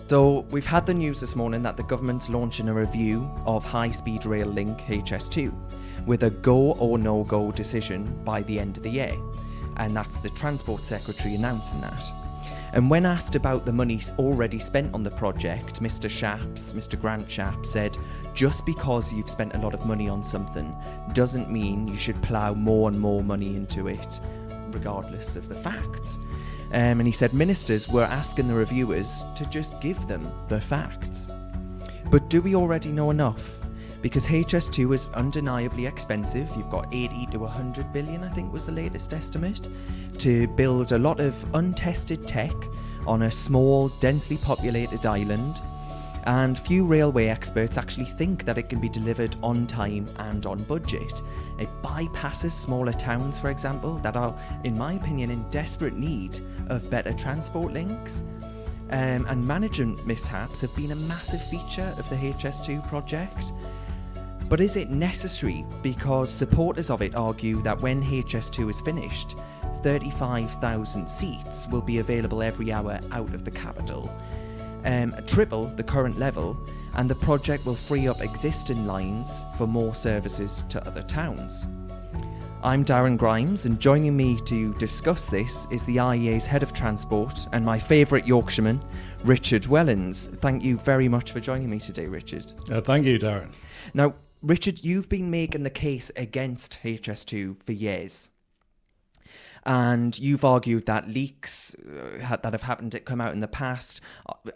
So we've had the news this morning that the government's launching a review of high-speed rail link HS2 with a go or no-go decision by the end of the year. And that's the Transport Secretary announcing that. And when asked about the money already spent on the project, Mr. Grant Shapps said, just because you've spent a lot of money on something doesn't mean you should plough more and more money into it, regardless of the facts. And he said ministers were asking the reviewers to just give them the facts. But do we already know enough? Because HS2 is undeniably expensive. You've got 80 to 100 billion, I think was the latest estimate, to build a lot of untested tech on a small, densely populated island. And few railway experts actually think that it can be delivered on time and on budget. It bypasses smaller towns, for example, that are, in my opinion, in desperate need of better transport links. And management mishaps have been a massive feature of the HS2 project. But is it necessary? Because supporters of it argue that when HS2 is finished, 35,000 seats will be available every hour out of the capital. Triple the current level, and the project will free up existing lines for more services to other towns. I'm Darren Grimes, and joining me to discuss this is the IEA's Head of Transport and my favourite Yorkshireman, Richard Wellens. Thank you very much for joining me today, Richard. Thank you, Darren. Now, Richard, you've been making the case against HS2 for years. And you've argued that leaks that have happened to come out in the past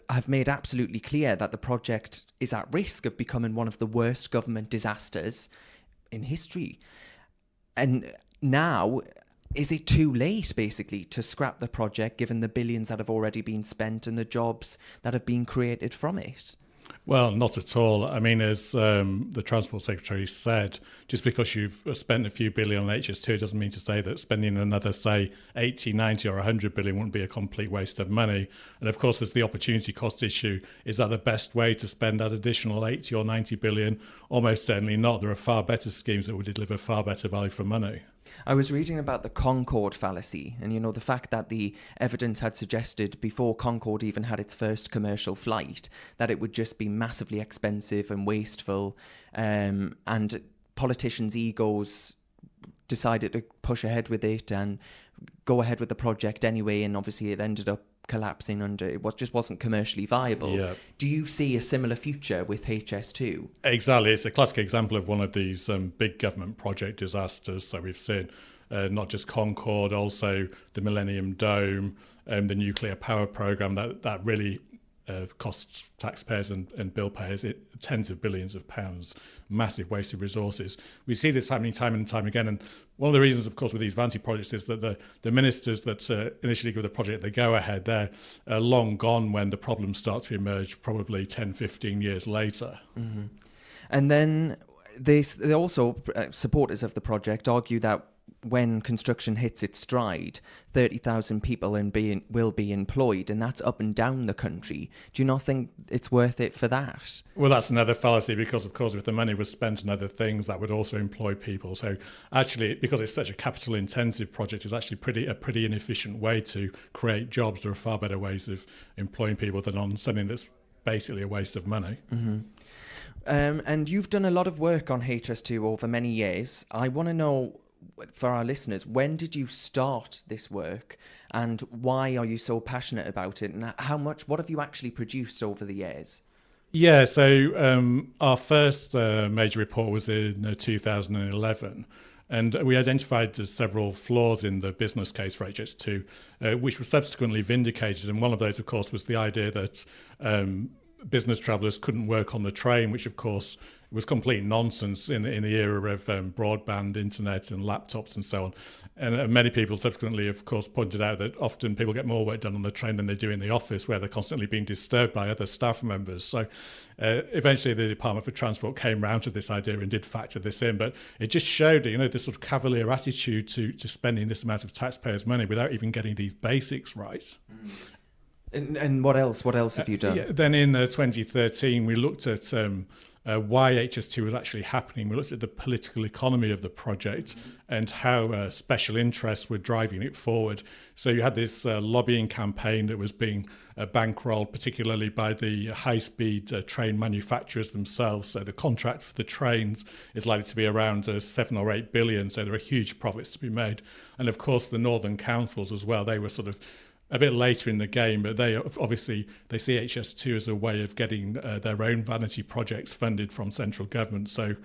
have made absolutely clear that the project is at risk of becoming one of the worst government disasters in history. And now, is it too late, basically, to scrap the project, given the billions that have already been spent and the jobs that have been created from it? Well, not at all. I mean, as the Transport Secretary said, just because you've spent a few billion on HS2 doesn't mean to say that spending another, say, 80, 90 or 100 billion wouldn't be a complete waste of money. And of course, there's the opportunity cost issue. Is that the best way to spend that additional 80 or 90 billion? Almost certainly not. There are far better schemes that would deliver far better value for money. I was reading about the Concorde fallacy, and the fact that the evidence had suggested before Concorde even had its first commercial flight that it would just be massively expensive and wasteful, and politicians' egos decided to push ahead with it and go ahead with the project anyway, and obviously it ended up collapsing under it just wasn't commercially viable. Yeah. Do you see a similar future with HS2? Exactly. It's a classic example of one of these big government project disasters. So we've seen not just Concorde, also the Millennium Dome, the nuclear power program that really costs taxpayers and bill payers tens of billions of pounds, massive waste of resources. We see this happening time and time again. And one of the reasons, of course, with these Vanti projects is that the ministers that initially give the project the go-ahead, they're long gone when the problems start to emerge, probably 10, 15 years later. Mm-hmm. And then they also, supporters of the project, argue that when construction hits its stride, 30,000 people will be employed, and that's up and down the country. Do you not think it's worth it for that? Well, that's another fallacy, because, of course, if the money was spent on other things, that would also employ people. So actually, because it's such a capital-intensive project, it's actually a pretty inefficient way to create jobs. There are far better ways of employing people than on something that's basically a waste of money. Mm-hmm. And you've done a lot of work on HS2 over many years. I want to know, for our listeners, when did you start this work, and why are you so passionate about it, and what have you actually produced over the years? Yeah, so our first major report was in 2011, and we identified several flaws in the business case for HS2, which were subsequently vindicated. And one of those, of course, was the idea that business travellers couldn't work on the train, which, of course, was complete nonsense in the era of broadband internet and laptops and so on. And many people subsequently, of course, pointed out that often people get more work done on the train than they do in the office, where they're constantly being disturbed by other staff members. So eventually the Department for Transport came round to this idea and did factor this in. But it just showed, this sort of cavalier attitude to spending this amount of taxpayers' money without even getting these basics right. And what else? What else have you done? Then in 2013, we looked at why HS2 was actually happening. We looked at the political economy of the project and how special interests were driving it forward. So you had this lobbying campaign that was being bankrolled, particularly by the high-speed train manufacturers themselves. So the contract for the trains is likely to be around 7 or 8 billion, so there are huge profits to be made. And of course, the northern councils as well, they were sort of a bit later in the game, but they obviously they see HS2 as a way of getting their own vanity projects funded from central government. So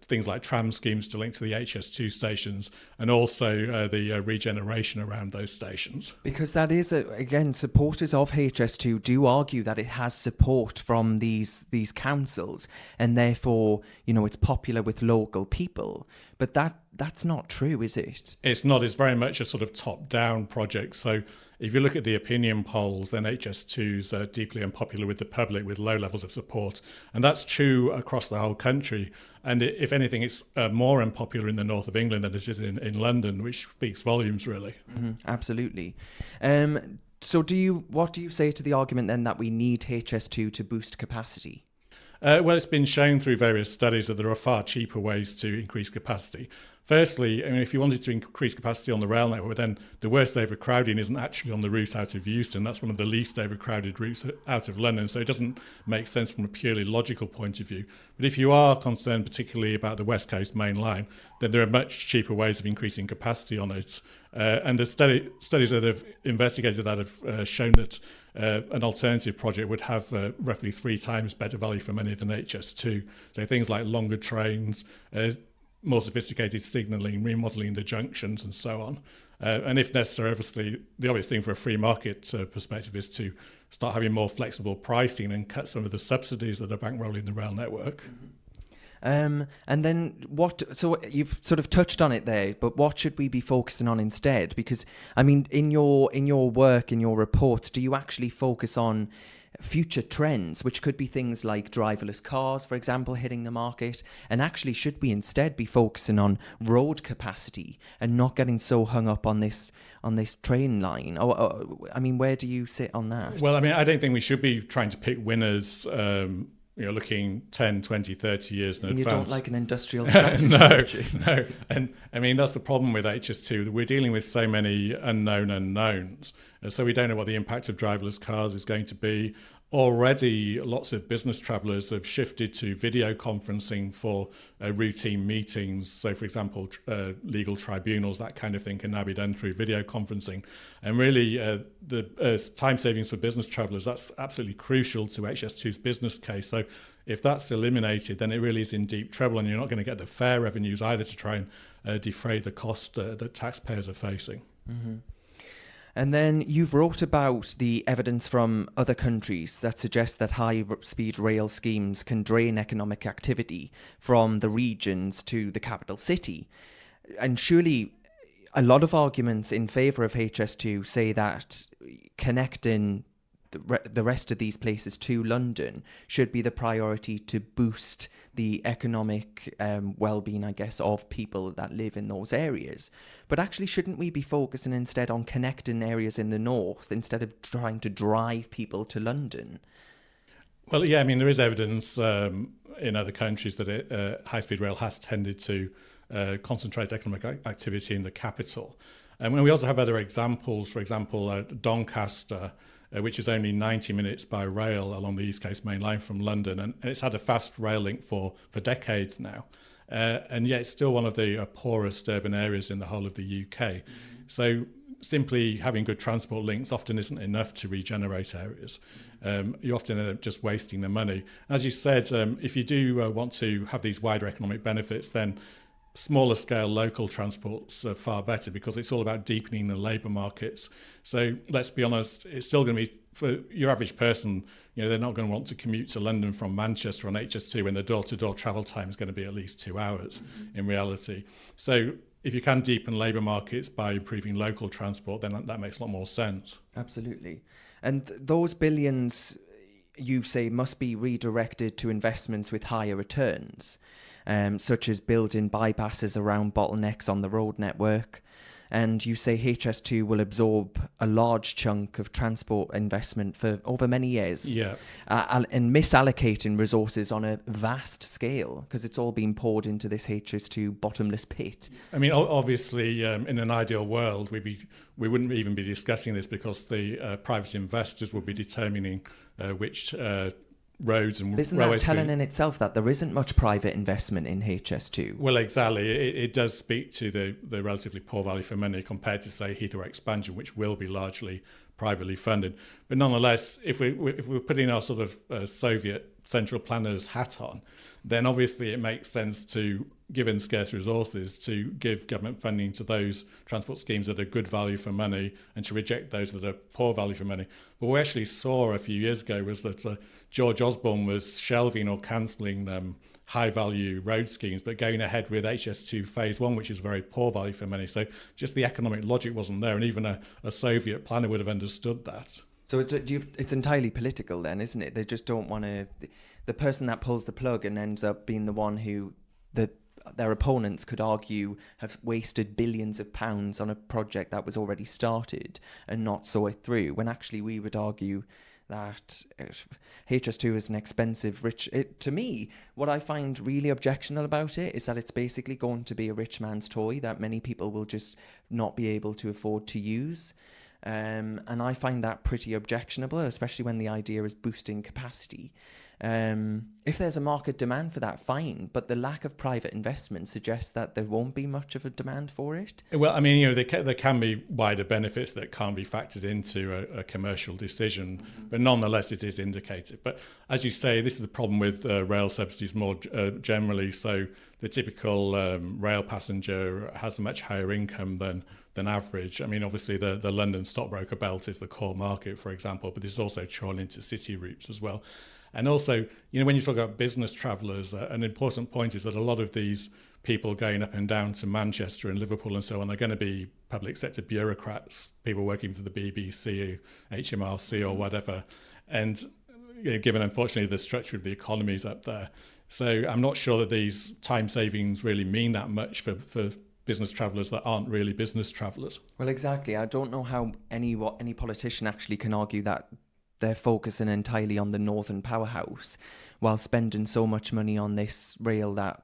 things like tram schemes to link to the HS2 stations, and also the regeneration around those stations. Because that is, again, supporters of HS2 do argue that it has support from these councils, and therefore, it's popular with local people. But that's not true, is it? It's not. It's very much a sort of top-down project. So if you look at the opinion polls, then HS2's are deeply unpopular with the public, with low levels of support. And that's true across the whole country. And if anything, it's more unpopular in the north of England than it is in London, which speaks volumes, really. Mm-hmm, absolutely. So what do you say to the argument then that we need HS2 to boost capacity? Well, it's been shown through various studies that there are far cheaper ways to increase capacity. Firstly, if you wanted to increase capacity on the rail network, then the worst overcrowding isn't actually on the route out of Euston. That's one of the least overcrowded routes out of London, so it doesn't make sense from a purely logical point of view. But if you are concerned particularly about the West Coast Main Line, then there are much cheaper ways of increasing capacity on it. And the studies that have investigated that have shown that an alternative project would have roughly 3 times better value for money than HS2. So things like longer trains, more sophisticated signalling, remodelling the junctions and so on. And if necessary, obviously, the obvious thing for a free market perspective is to start having more flexible pricing and cut some of the subsidies that are bankrolling the rail network. And then so you've sort of touched on it there, but what should we be focusing on instead? Because, in your work, in your reports, do you actually focus on future trends, which could be things like driverless cars, for example, hitting the market? And actually, should we instead be focusing on road capacity and not getting so hung up on this train line? Where do you sit on that? Well, I don't think we should be trying to pick winners looking 10, 20, 30 years in advance. You don't like an industrial strategy? No. And that's the problem with HS2. We're dealing with so many unknown unknowns. So we don't know what the impact of driverless cars is going to be. Already, lots of business travellers have shifted to video conferencing for routine meetings. So, for example, legal tribunals, that kind of thing can now be done through video conferencing. And really, the time savings for business travellers, that's absolutely crucial to HS2's business case. So if that's eliminated, then it really is in deep trouble, and you're not going to get the fare revenues either to try and defray the cost that taxpayers are facing. Mm-hmm. And then you've wrote about the evidence from other countries that suggests that high-speed rail schemes can drain economic activity from the regions to the capital city. And surely a lot of arguments in favour of HS2 say that connecting the rest of these places to London should be the priority to boost the economic well-being, I guess, of people that live in those areas. But actually, shouldn't we be focusing instead on connecting areas in the north instead of trying to drive people to London? Well, yeah, there is evidence in other countries that high-speed rail has tended to concentrate economic activity in the capital. And we also have other examples. For example, Doncaster, which is only 90 minutes by rail along the East Coast Main Line from London, and it's had a fast rail link for decades now. And yet it's still one of the poorest urban areas in the whole of the UK. Mm-hmm. So simply having good transport links often isn't enough to regenerate areas. You often end up just wasting the money. As you said, if you do want to have these wider economic benefits, then smaller scale local transport's far better, because it's all about deepening the labour markets. So let's be honest, it's still going to be, for your average person, they're not going to want to commute to London from Manchester on HS2 when the door-to-door travel time is going to be at least 2 hours in reality. So if you can deepen labour markets by improving local transport, then that makes a lot more sense. Absolutely. And those billions, you say, must be redirected to investments with higher returns, such as building bypasses around bottlenecks on the road network, And you say HS2 will absorb a large chunk of transport investment for over many years. Yeah. And misallocating resources on a vast scale, because it's all being poured into this HS2 bottomless pit. I mean, obviously, in an ideal world, we wouldn't even be discussing this, because the private investors would be determining which roads and Isn't railways. Isn't that telling in itself that there isn't much private investment in HS2? Well, exactly. It does speak to the relatively poor value for money compared to, say, Heathrow expansion, which will be largely privately funded. But nonetheless, if we're putting our sort of Soviet central planner's hat on, then obviously it makes sense to, given scarce resources, to give government funding to those transport schemes that are good value for money and to reject those that are poor value for money. But what we actually saw a few years ago was that George Osborne was shelving or cancelling high-value road schemes, but going ahead with HS2 Phase 1, which is very poor value for money. So just the economic logic wasn't there, and even a Soviet planner would have understood that. So it's entirely political then, isn't it? They just don't want to... The person that pulls the plug and ends up being the one who their opponents could argue have wasted billions of pounds on a project that was already started and not saw it through, when actually we would argue that HS2 is an expensive, to me, what I find really objectionable about it is that it's basically going to be a rich man's toy that many people will just not be able to afford to use. And I find that pretty objectionable, especially when the idea is boosting capacity. If there's a market demand for that, fine, but the lack of private investment suggests that there won't be much of a demand for it. Well, I mean, there can be wider benefits that can't be factored into a commercial decision, but nonetheless it is indicative. But as you say, this is the problem with rail subsidies more generally. So the typical rail passenger has a much higher income than average. I mean, obviously the London stockbroker belt is the core market, for example, but this is also drawn into city routes as well. And also, when you talk about business travellers, an important point is that a lot of these people going up and down to Manchester and Liverpool and so on are going to be public sector bureaucrats, people working for the BBC, HMRC or whatever. And given, unfortunately, the structure of the economies up there. So I'm not sure that these time savings really mean that much for business travellers that aren't really business travellers. Well, exactly. I don't know how any politician actually can argue that they're focusing entirely on the northern powerhouse while spending so much money on this rail that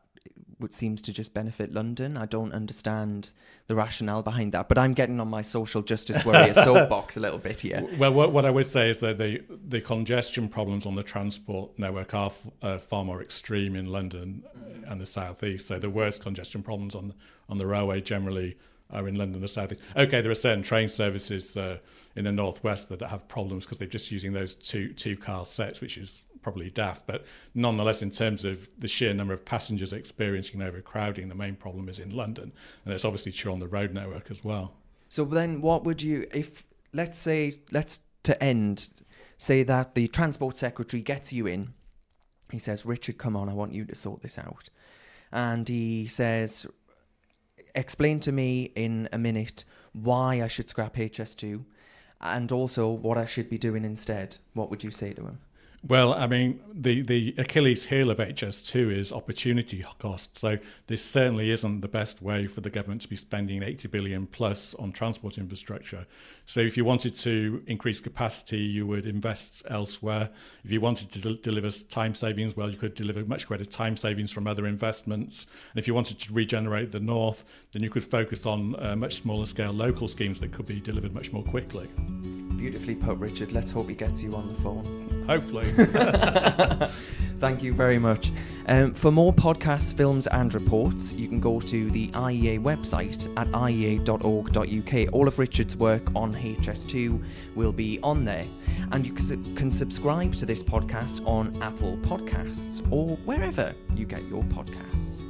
seems to just benefit London. I don't understand the rationale behind that, but I'm getting on my social justice warrior soapbox a little bit here. Well, what I would say is that the congestion problems on the transport network are far more extreme in London and the South East. So the worst congestion problems on the railway generally are in London and the South East. Okay, there are certain train services in the North West that have problems because they're just using those two car sets, which is probably daft. But nonetheless, in terms of the sheer number of passengers experiencing overcrowding, the main problem is in London. And it's obviously true on the road network as well. So then what would you, if, let's say that the Transport Secretary gets you in, he says, Richard, come on, I want you to sort this out. And he says, explain to me in a minute why I should scrap HS2 and also what I should be doing instead. What would you say to him? Well, I mean, the Achilles heel of HS2 is opportunity cost. So this certainly isn't the best way for the government to be spending 80 billion plus on transport infrastructure. So if you wanted to increase capacity, you would invest elsewhere. If you wanted to deliver time savings, well, you could deliver much greater time savings from other investments. And if you wanted to regenerate the north, then you could focus on much smaller scale local schemes that could be delivered much more quickly. Beautifully put, Richard. Let's hope he gets you on the phone. Hopefully. Thank you very much. For more podcasts, films and reports, you can go to the IEA website at iea.org.uk. All of Richard's work on HS2 will be on there. And you can subscribe to this podcast on Apple Podcasts or wherever you get your podcasts.